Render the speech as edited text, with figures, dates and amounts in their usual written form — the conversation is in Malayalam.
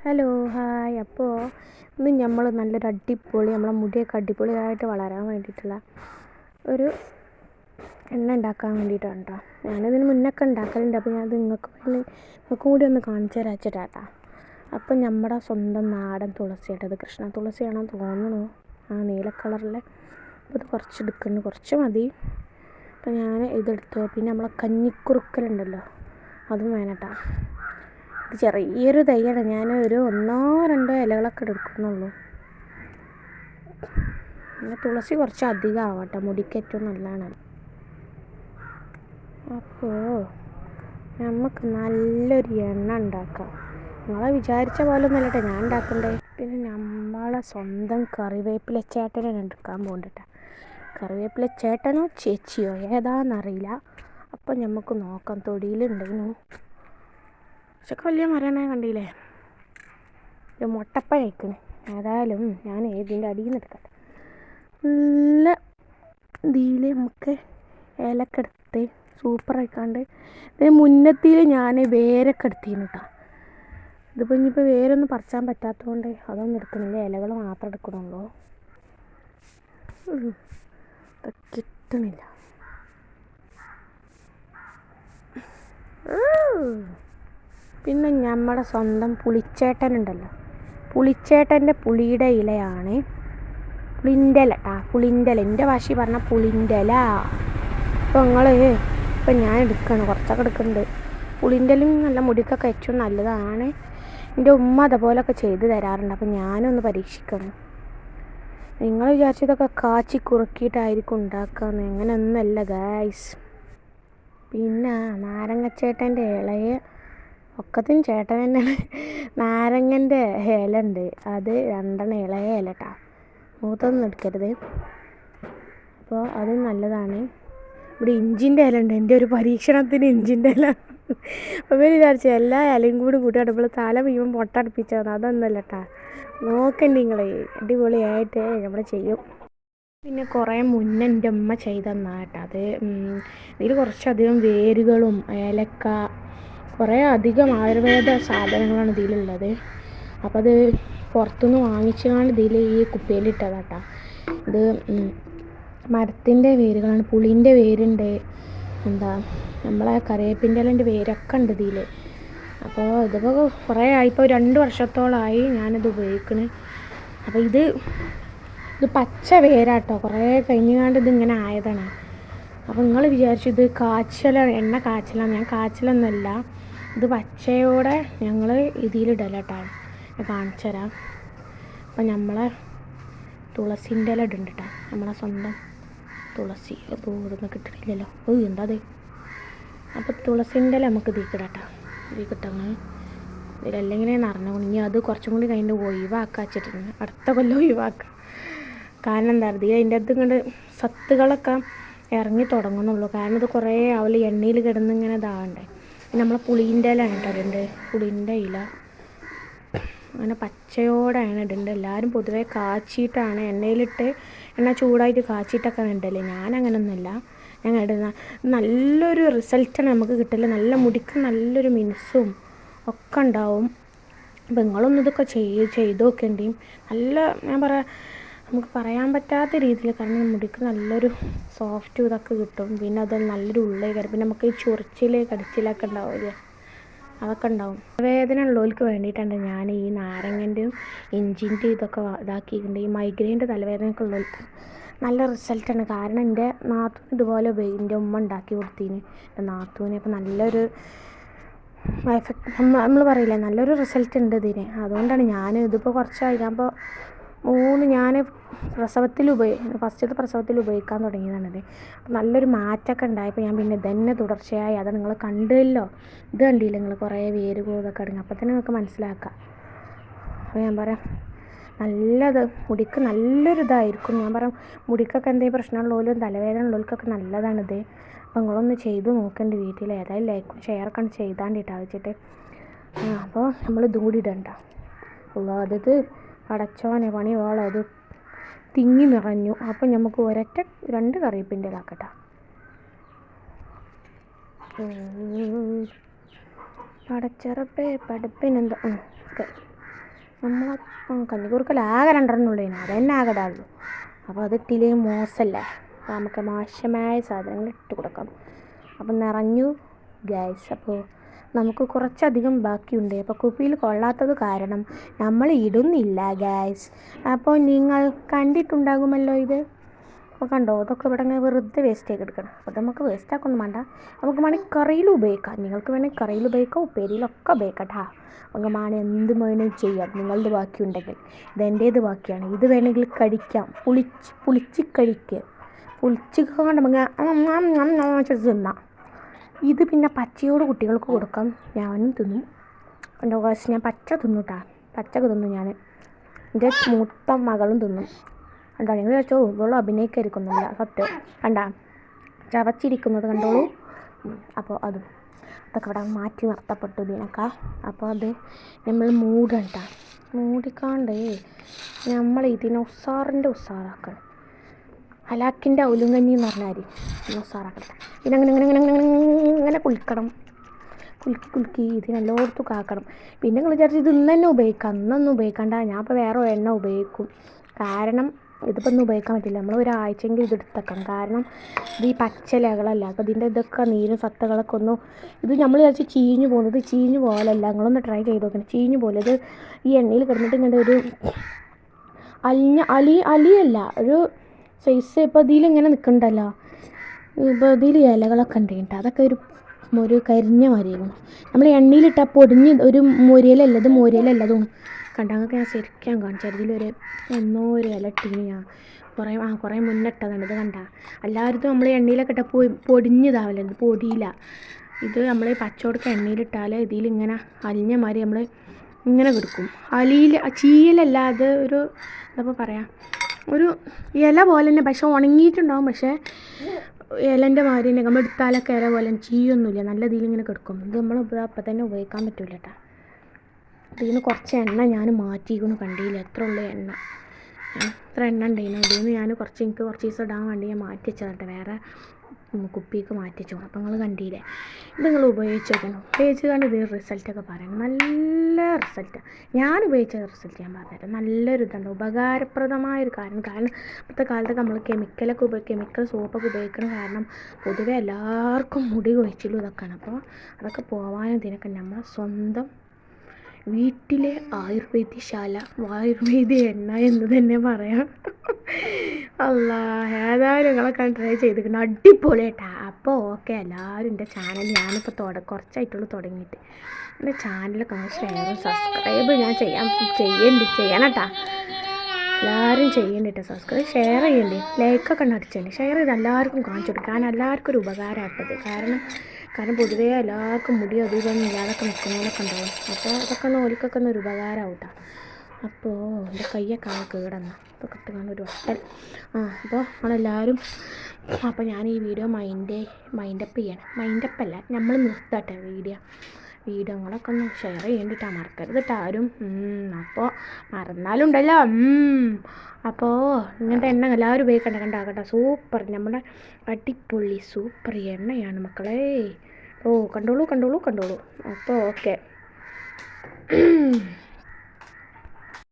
Hello hi. അപ്പോൾ ഇന്ന് നമ്മൾ നല്ലൊരു അടിപൊളി നമ്മളെ മുടിയൊക്കെ അടിപൊളിയായിട്ട് വളരാൻ വേണ്ടിയിട്ടുള്ള ഒരു എണ്ണ ഉണ്ടാക്കാൻ വേണ്ടിയിട്ടാണ് കേട്ടോ. ഞാനിതിന് മുന്നൊക്കെ ഉണ്ടാക്കലുണ്ട്. അപ്പോൾ ഞാനത് നിങ്ങൾക്കും കൂടി ഒന്ന് കാണിച്ചു തരാം വെച്ചിട്ടാട്ടോ. അപ്പം നമ്മുടെ സ്വന്തം നാടൻ തുളസിയായിട്ട്, അത് കൃഷ്ണ തുളസിയാണെന്ന് തോന്നുന്നു, ആ നീല കളറിലെ. അപ്പോൾ ഇത് കുറച്ച് എടുക്കുന്നു, കുറച്ച് മതി. അപ്പോൾ ഞാൻ ഇതെടുത്തു. പിന്നെ നമ്മളെ കഞ്ഞിക്കുറുക്കലുണ്ടല്ലോ, അതും വേണട്ടാ. ഇത് ചെറിയൊരു തൈയാണ്, ഞാൻ ഒരു 1-2 ഇലകളൊക്കെ എടുക്കുന്നുള്ളൂ. പിന്നെ തുളസി കുറച്ച് അധികം ആവട്ടെ, മുടിക്ക് ഏറ്റവും നല്ലതാണ്. അപ്പോൾ നമുക്ക് നല്ലൊരു എണ്ണ ഉണ്ടാക്കാം. നിങ്ങളെ വിചാരിച്ച പോലെ ഒന്നുമല്ലട്ടെ ഞാൻ ഉണ്ടാക്കണ്ടേ. പിന്നെ നമ്മളെ സ്വന്തം കറിവേപ്പില ചേട്ടനാണ് എടുക്കാൻ പോകണ്ടട്ടെ. കറിവേപ്പില ചേട്ടനോ ചേച്ചിയോ ഏതാണെന്നറിയില്ല. അപ്പം നമുക്ക് നോക്കാം. തൊടിയിലുണ്ടെങ്കിലും പക്ഷെ വലിയ മരണ കണ്ടില്ലേ, ഒരു മുട്ടപ്പഴം കഴിക്കണേ. ഏതായാലും ഞാൻ ഇതിൻ്റെ അടിയിൽ നിന്ന് എടുക്കട്ടെ. നല്ല ഇതിൽ നമുക്ക് ഇലക്കെ എടുത്ത് സൂപ്പറായിക്കാണ്ട് ഇതിന് മുന്നത്തിൽ ഞാൻ വേരൊക്കെ എടുത്തിരുന്നു കേട്ടോ. ഇതിപ്പോൾ ഇനിയിപ്പോൾ വേരൊന്നും പറിച്ചാൻ പറ്റാത്തതുകൊണ്ട് അതൊന്നും എടുക്കണില്ല, ഇലകൾ മാത്രം എടുക്കണുള്ളൂ. കിട്ടണില്ല. പിന്നെ നമ്മുടെ സ്വന്തം പുളിച്ചേട്ടനുണ്ടല്ലോ, പുളിച്ചേട്ടൻ്റെ പുളിയുടെ ഇലയാണ് പുളിൻ്റെല പുളിൻ്റെല, എൻ്റെ ഭാഷ പറഞ്ഞാൽ പുളിൻ്റെല. അപ്പോൾ ഇപ്പം ഞാൻ എടുക്കണം, കുറച്ചൊക്കെ എടുക്കുന്നുണ്ട്. പുളിൻ്റെലും നല്ല മുടിക്കൊക്കെ ഏറ്റവും നല്ലതാണ്. എൻ്റെ ഉമ്മ അതുപോലൊക്കെ ചെയ്ത് തരാറുണ്ട്. അപ്പം ഞാനൊന്ന് പരീക്ഷിക്കണം. നിങ്ങൾ വിചാരിച്ചതൊക്കെ കാച്ചി കുറുക്കിയിട്ടായിരിക്കും ഉണ്ടാക്കാമെന്ന്, അങ്ങനെയൊന്നുമല്ല ഗായ്സ്. പിന്നെ നാരങ്ങച്ചേട്ടൻ്റെ ഇലയെ ഒക്കത്തിന് ചേട്ടൻ തന്നെയാണ്. നാരങ്ങൻ്റെ ഇല ഉണ്ട്, അത് 2 ഇളയ ഇല കേട്ടോ, മൂത്തൊന്നും എടുക്കരുത്. അപ്പോൾ അതും നല്ലതാണ്. ഇവിടെ ഇഞ്ചിൻ്റെ ഇല ഉണ്ട്, എൻ്റെ ഒരു പരീക്ഷണത്തിന് ഇഞ്ചിൻ്റെ ഇല. അപ്പോൾ വിചാരിച്ചു എല്ലാ ഇലയും കൂട്ടി അടുപ്പോൾ തല വീഴുമ്പോൾ പൊട്ട അടുപ്പിച്ചാൽ അതൊന്നുമല്ല കേട്ടോ. നോക്കണ്ട നിങ്ങൾ, അടിപൊളിയായിട്ട് നമ്മൾ ചെയ്യും. പിന്നെ കുറേ മുന്നേ എൻ്റെ അമ്മ ചെയ്തെന്നാ കേട്ടോ. അത് ഇതിൽ കുറച്ചധികം വേരുകളും ഏലക്ക കുറേ അധികം ആയുർവേദ സാധനങ്ങളാണ് ഇതിലുള്ളത്. അപ്പോൾ അത് പുറത്തുനിന്ന് വാങ്ങിച്ചാണ് ഇതിൽ ഈ കുപ്പിയിലിട്ടതാട്ടോ. ഇത് മരത്തിൻ്റെ വേരുകളാണ്, പുളിൻ്റെ വേരുണ്ട്, നമ്മളെ കറിവേപ്പിൻ്റെ ഇലൻ്റെ വേരൊക്കെ ഉണ്ട് ഇതിൽ. അപ്പോൾ ഇതിപ്പോൾ കുറേ ആയിപ്പോൾ 2 വർഷത്തോളമായി ഞാനിത് ഉപയോഗിക്കണേ. അപ്പോൾ ഇത് പച്ച വേരാട്ടോ, കുറേ കഴിഞ്ഞാണ്ട് ഇതിങ്ങനെ ആയതാണ്. അപ്പോൾ നിങ്ങൾ വിചാരിച്ചു ഇത് എണ്ണ കാച്ചലാണ്. ഞാൻ കാച്ചലൊന്നുമല്ല, ഇത് പച്ചയോടെ ഞങ്ങൾ ഇതിലിടലട്ടോ. ഞാൻ കാണിച്ചു തരാം. അപ്പം നമ്മളെ തുളസിൻ്റെ ഇല ഇടുന്നുണ്ട് കേട്ടോ, നമ്മളെ സ്വന്തം തുളസി. അപ്പോൾ ഇവിടുന്ന് കിട്ടണില്ലല്ലോ, എന്താ അത്. അപ്പോൾ തുളസിൻ്റെ ഇല നമുക്ക് ഇതിക്കിടട്ടോ, ഇതിക്കിട്ടങ്ങ് ഇതിലെല്ലാം നിറഞ്ഞു. ഇനി അത് കുറച്ചും കൂടി കഴിഞ്ഞ് ഒഴിവാക്കാൻ വെച്ചിട്ടുണ്ട്, അടുത്ത കൊല്ലം ഒഴിവാക്കാം. കാരണം എന്താ പറയുക, അതിൻ്റെ അത് ഇങ്ങോട്ട് സത്തുകളൊക്കെ ഇറങ്ങി തുടങ്ങുന്നുള്ളൂ. കാരണം ഇത് കുറേ ആവില്ല എണ്ണയിൽ കിടന്ന് ഇങ്ങനെ ഇതാവണ്ടേ. നമ്മളെ പുളീൻ്റെ ഇല ഇട്ടിട്ടുണ്ട്, പുളീൻ്റെ ഇല അങ്ങനെ പച്ചയോടെയാണ് ഇടേണ്ടത്. എല്ലാവരും പൊതുവേ കാച്ചിയിട്ടാണ് എണ്ണയിലിട്ട്, എണ്ണ ചൂടായിട്ട് കാച്ചിയിട്ടൊക്കെ ഉണ്ടല്ലേ. ഞാനങ്ങനൊന്നുമല്ല, ഞങ്ങൾ ഇടുന്ന നല്ലൊരു റിസൾട്ടാണ് നമുക്ക് കിട്ടല്. നല്ല മുടിക്ക് നല്ലൊരു മിനുസും ഒക്കെ ഉണ്ടാവും. അപ്പോൾ നിങ്ങളൊന്നും ഇതൊക്കെ ചെയ്ത് നോക്കേണ്ടിയും നല്ല, ഞാൻ നമുക്ക് പറയാൻ പറ്റാത്ത രീതിയിൽ, കാരണം മുടിക്ക് നല്ലൊരു സോഫ്റ്റ് ഇതൊക്കെ കിട്ടും. പിന്നെ അത് നല്ലൊരു ഉള്ളിലേക്ക്, പിന്നെ നമുക്ക് ഈ കടിച്ചിലൊക്കെ ഉണ്ടാവില്ലേ, അതൊക്കെ ഉണ്ടാവും. വേദന ഉള്ളവർക്ക് വേണ്ടിയിട്ടാണ് ഞാൻ ഈ നാരങ്ങൻ്റെയും ഇഞ്ചിൻ്റെ ഇതൊക്കെ ഇതാക്കിയിട്ടുണ്ട്. ഈ മൈഗ്രെയിൻ്റെ തലവേദനയൊക്കെ ഉള്ളവർക്ക് നല്ല റിസൾട്ടാണ്. കാരണം എൻ്റെ നാത്തൂന് ഇതുപോലെ എൻ്റെ ഉമ്മ ഉണ്ടാക്കി കൊടുത്തിന്, എൻ്റെ നാത്തൂന്. അപ്പോൾ നല്ലൊരു എഫക്റ്റ് നമ്മൾ പറയില്ലേ, നല്ലൊരു റിസൾട്ട് ഉണ്ട് ഇതിന്. അതുകൊണ്ടാണ് ഞാൻ ഇതിപ്പോൾ കുറച്ചായി, അപ്പോൾ ഞാൻ ഫസ്റ്റത്തെ പ്രസവത്തിൽ ഉപയോഗിക്കാൻ തുടങ്ങിയതാണിത്. അപ്പോൾ നല്ലൊരു മാറ്റമൊക്കെ ഉണ്ടായപ്പോൾ ഞാൻ പിന്നെ ഇതന്നെ തുടർച്ചയായി, അത് നിങ്ങൾ കണ്ടല്ലോ, ഇത് കണ്ടില്ല നിങ്ങൾ, കുറേ വേരുകളും ഇതൊക്കെ അടങ്ങി. അപ്പോൾ തന്നെ നിങ്ങൾക്ക് മനസ്സിലാക്കാം. അപ്പോൾ ഞാൻ പറയാം, നല്ലത് മുടിക്ക് നല്ലൊരു ഇതായിരിക്കും. ഞാൻ പറയാം, മുടിക്കൊക്കെ എന്തെങ്കിലും പ്രശ്നമുള്ളവരും തലവേദന ഉള്ളവർക്കൊക്കെ നല്ലതാണിത്. അപ്പോൾ നിങ്ങളൊന്ന് ചെയ്ത് നോക്കേണ്ട വീട്ടിൽ. ഏതായാലും ലൈക്കും ഷെയറൊക്കെ ചെയ്താണ്ടിട്ടാ വെച്ചിട്ട്. അപ്പോൾ നമ്മൾ ഇതും കൂടി ഇടണ്ട ഉള്ളത്. അടച്ചോനെ പണി വേളം, അത് തിങ്ങി നിറഞ്ഞു. അപ്പം നമുക്ക് 2 കറിവേപ്പിൻ്റെ ഇതാക്കട്ടെ. പടച്ചറപ്പേ പടപ്പിനെന്താ നമ്മളെ കഞ്ഞിക്കൂർക്കൽ ആകെ 2 ഉള്ളതിന് അതന്നെ ആകെ ഇടാറുള്ളൂ. അപ്പോൾ അതിട്ടില്ലേ മോശമല്ലേ. അപ്പോൾ നമുക്ക് മോശമായ സാധനങ്ങൾ ഇട്ട് കൊടുക്കാം. അപ്പം നിറഞ്ഞു ഗൈസ്. അപ്പോൾ നമുക്ക് കുറച്ചധികം ബാക്കിയുണ്ട്. അപ്പോൾ കുപ്പിയിൽ കൊള്ളാത്തത് കാരണം നമ്മൾ ഇടുന്നില്ല ഗൈസ്. അപ്പോൾ നിങ്ങൾ കണ്ടിട്ടുണ്ടാകുമല്ലോ ഇത്. അപ്പോൾ കണ്ടോ, അതൊക്കെ ഇവിടെ ഇങ്ങനെ വെറുതെ വേസ്റ്റാക്കി എടുക്കണം. അപ്പോൾ നമുക്ക് വേസ്റ്റാക്കൊന്നും വേണ്ട. നമുക്ക് വേണമെങ്കിൽ കറിയിൽ ഉപയോഗിക്കാം. നിങ്ങൾക്ക് വേണമെങ്കിൽ കറിയിൽ ഉപയോഗിക്കാം, ഉപ്പേരിയിലൊക്കെ ഉപയോഗിക്കാം കേട്ടോ. നമുക്ക് വേണമെങ്കിൽ എന്ത് വേണമെങ്കിലും ചെയ്യാം. നിങ്ങളുടെ ബാക്കിയുണ്ടെങ്കിൽ. ഇതെൻ്റേത് ബാക്കിയാണ്. ഇത് വേണമെങ്കിൽ കഴിക്കാം. പുളിച്ച് കഴിക്കുക. പുളിച്ച് കൊണ്ട് നമുക്ക് തിന്നാം. ഇത് പിന്നെ പച്ചയോട് കുട്ടികൾക്ക് കൊടുക്കാം. ഞാനും തിന്നും. എൻ്റെ കാശ് ഞാൻ പച്ച തിന്നു കേട്ടോ. പച്ചക്ക് തിന്നു ഞാൻ. എൻ്റെ മൂത്ത മകളും തിന്നും. കണ്ടോ, നിങ്ങൾ ചോദിച്ചോ ഇവളും അഭിനയിക്കായിരിക്കുന്നില്ല. സത്യം കണ്ടാ ചവച്ചിരിക്കുന്നത് കണ്ടോളൂ. അപ്പോൾ അതൊക്കെ ഇവിടെ മാറ്റി നിർത്തപ്പെട്ടു ഇതിനൊക്കെ. അപ്പോൾ അത് നമ്മൾ മൂടണ്ട. മൂടിക്കാണ്ട് നമ്മൾ ഇതിനെ ഉസാറാക്കണം. ഹലാക്കിൻ്റെ ഔലുങ്കഞ്ഞി എന്ന് പറഞ്ഞാൽ ഉസാറാക്കണം. പിന്നെ അങ്ങനെ കുളിക്കണം. കുലുക്കി ഇതിനെല്ലായിടത്തും കാക്കണം. പിന്നെ നിങ്ങൾ വിചാരിച്ച് ഇത് ഇന്ന് തന്നെ ഉപയോഗിക്കാം. അന്നൊന്നും ഉപയോഗിക്കണ്ട. ഞാൻ ഇപ്പോൾ വേറെ എണ്ണ ഉപയോഗിക്കും. കാരണം ഇതിപ്പോൾ ഒന്നും ഉപയോഗിക്കാൻ പറ്റില്ല. നമ്മൾ ഒരാഴ്ചയെങ്കിലും ഇത് എടുത്തേക്കണം. കാരണം ഇത് ഈ പച്ചിലകളല്ല. അപ്പോൾ ഇതിൻ്റെ ഇതൊക്കെ നീരും സത്തകളൊക്കെ ഒന്നും ഇത് നമ്മൾ വിചാരിച്ച് ചീഞ്ഞു പോകുന്നത് ചീഞ്ഞു പോലല്ല. നിങ്ങളൊന്ന് ട്രൈ ചെയ്ത് നോക്കണം. ചീഞ്ഞു പോലെ ഇത് ഈ എണ്ണയിൽ കിടന്നിട്ട് ഇങ്ങനെ ഒരു അലിയല്ല ഒരു സൈസ്. ഇപ്പോൾ ഇതിലിങ്ങനെ നിൽക്കണ്ടല്ലോ. ഇപ്പോൾ ഇതിൽ ഇലകളൊക്കെ ഉണ്ട് കേട്ടോ. അതൊക്കെ ഒരു കരിഞ്ഞ മാതിരിയായിരുന്നു. നമ്മൾ എണ്ണയിലിട്ടാൽ പൊടിഞ്ഞ് ഒരു മൊരിയലല്ല. ഇത് മൊരിയലല്ല തോന്നും. കണ്ടങ്ങൾക്ക് ഞാൻ ശരിക്കും കാണിച്ചാൽ ഇതിലൊരു ഒരു ഇല ഇട്ടിന് ഞാൻ കുറേ മുന്നിട്ടതാണ്. ഇത് കണ്ട എല്ലാവരും നമ്മൾ എണ്ണയിലൊക്കെ ഇട്ടാൽ പൊടിഞ്ഞതാവില്ല. ഇത് പൊടിയില്ല. ഇത് നമ്മൾ പച്ചവടക്കം എണ്ണയിലിട്ടാൽ ഇതിലിങ്ങനെ അലിഞ്ഞ മാതിരി നമ്മൾ ഇങ്ങനെ കൊടുക്കും. ചീയലല്ല. അത് ഒരു എന്താ പറയാം, ഒരു ഇല പോലെ തന്നെ. പക്ഷെ ഉണങ്ങിയിട്ടുണ്ടാവും. പക്ഷേ ഇലൻ്റെ മാതിരി തന്നെ. നമ്മൾ എടുത്താലൊക്കെ ഇല പോലെ ചീയൊന്നുമില്ല. നല്ല ഇതിലിങ്ങനെ കിടക്കും. ഇത് നമ്മൾ അപ്പം തന്നെ ഉപയോഗിക്കാൻ പറ്റില്ല കേട്ടോ. ഇതിൽ നിന്ന് കുറച്ച് എണ്ണ ഞാൻ മാറ്റിയിരിക്കുന്നു. കണ്ടില്ല എത്ര ഉള്ള എണ്ണ. എത്ര എണ്ണ ഉണ്ടായിരുന്നു. ഇതിൽ നിന്ന് ഞാൻ എനിക്ക് കുറച്ച് ദിവസം ഇടാൻ വേണ്ടി ഞാൻ മാറ്റി വെച്ചതാട്ടെ. വേറെ കുപ്പിക്ക് മാറ്റി വെച്ചു. അപ്പോൾ നിങ്ങൾ കണ്ടില്ലേ. ഇത് നിങ്ങൾ ഉപയോഗിച്ച് നോക്കണം. ഉപയോഗിച്ച് കണ്ട് ഇതിന് റിസൾട്ടൊക്കെ പറയണം. നല്ല റിസൾട്ട്. ഞാൻ ഉപയോഗിച്ച റിസൾട്ട് ഞാൻ പറഞ്ഞുതരാം. നല്ലൊരു ഇതുണ്ട്. ഉപകാരപ്രദമായൊരു കാരണം. ഇപ്പോഴത്തെ കാലത്തൊക്കെ നമ്മൾ കെമിക്കൽ സോപ്പൊക്കെ ഉപയോഗിക്കണം. കാരണം പൊതുവെ എല്ലാവർക്കും മുടി കൊഴിച്ചിലും ഇതൊക്കെയാണ്. അപ്പോൾ അതൊക്കെ പോവാനും ഇതിനൊക്കെ നമ്മൾ സ്വന്തം വീട്ടിലെ ആയുർവേദ എണ്ണ എന്ന് തന്നെ പറയാം. അല്ലാ, ഏതായാലും നിങ്ങളൊക്കെ ട്രൈ ചെയ്തിരിക്കണം. അടിപൊളി കേട്ടാ. അപ്പോൾ ഓക്കെ, എല്ലാവരും എൻ്റെ ചാനൽ ഞാനിപ്പോൾ കുറച്ചായിട്ടുള്ളൂ തുടങ്ങിയിട്ട്. എൻ്റെ ചാനലൊക്കെ ഷെയറും സബ്സ്ക്രൈബ് ഞാൻ ചെയ്യണട്ടാ. എല്ലാവരും ചെയ്യണ്ടിട്ട്. സബ്സ്ക്രൈബ് ഷെയർ ചെയ്യണ്ടേ. ലൈക്കൊക്കെ അടിച്ചേണ്ടി. ഷെയർ ചെയ്ത് എല്ലാവർക്കും കാണിച്ചു കൊടുക്കും. കാരണം എല്ലാവർക്കും ഒരു ഉപകാരമായിട്ടത്. കാരണം പൊതുവേ എല്ലാവർക്കും മുടി അധികം ഇല്ലാതൊക്കെ നിൽക്കുന്നവരൊക്കെ ഉണ്ടാവും. അപ്പോൾ അതൊക്കെ ഓലിക്കൊക്കെ ഒരു ഉപകാരമാവും കേട്ടോ. അപ്പോൾ എൻ്റെ കയ്യൊക്കെ കേടന്ന് ഇതൊക്കെ ഇട്ട് കാണും ഒരു വട്ടൽ. അപ്പോൾ നമ്മളെല്ലാവരും അപ്പോൾ ഞാൻ ഈ വീഡിയോ മൈൻഡപ്പ് ചെയ്യണം. മൈൻഡപ്പല്ല, നമ്മൾ നിർത്തട്ടെ വീഡിയോകളൊക്കെ ഒന്ന് ഷെയർ ചെയ്യേണ്ടിട്ടാ. മറക്കരുത് കേട്ടോ ആരും. അപ്പോൾ മറന്നാലുണ്ടല്ലോ. അപ്പോൾ ഇങ്ങനത്തെ എണ്ണ എല്ലാവരും ഉപയോഗിക്കണ്ട. കണ്ടാകട്ടെ. സൂപ്പർ, നമ്മുടെ അടിപൊളി സൂപ്പർ എണ്ണയാണ് മക്കളെ. കണ്ടോളൂ. അപ്പോൾ ഓക്കെ.